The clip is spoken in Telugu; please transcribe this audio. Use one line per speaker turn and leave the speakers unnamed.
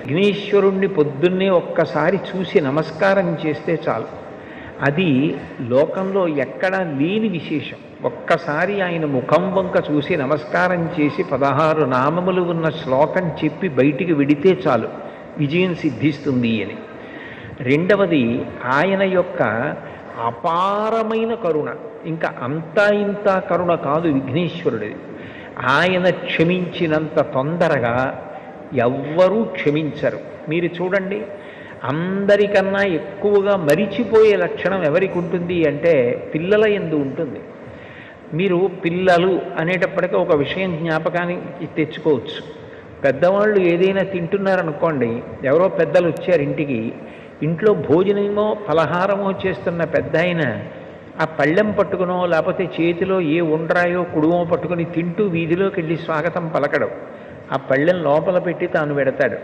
విఘ్నేశ్వరుణ్ణి పొద్దున్నే ఒక్కసారి చూసి నమస్కారం చేస్తే చాలు. అది లోకంలో ఎక్కడా లేని విశేషం. ఒక్కసారి ఆయన ముఖం వంక చూసి నమస్కారం చేసి 16 నామములు ఉన్న శ్లోకం చెప్పి బయటికి విడితే చాలు, విజయం సిద్ధిస్తుంది అని. రెండవది ఆయన యొక్క అపారమైన కరుణ. ఇంకా అంతా ఇంత కరుణ కాదు విఘ్నేశ్వరుడిది. ఆయన క్షమించినంత తొందరగా ఎవ్వరూ క్షమించరు. మీరు చూడండి, అందరికన్నా ఎక్కువగా మరిచిపోయే లక్షణం ఎవరికి ఉంటుంది అంటే పిల్లల యందు ఉంటుంది. మీరు పిల్లలు అనేటప్పటికీ ఒక విషయం జ్ఞాపకానికి తెచ్చుకోవచ్చు. పెద్దవాళ్ళు ఏదైనా తింటున్నారనుకోండి, ఎవరో పెద్దలు వచ్చారు ఇంటికి, ఇంట్లో భోజనమో ఫలహారమో చేస్తున్న పెద్ద ఆయన ఆ పళ్ళెం పట్టుకునో లేకపోతే చేతిలో ఏ ఉండ్రాయో కుడుమో పట్టుకుని తింటూ వీధిలోకి వెళ్ళి స్వాగతం పలకడం, ఆ పళ్ళెం లోపల పెట్టి తాను పెడతాడు.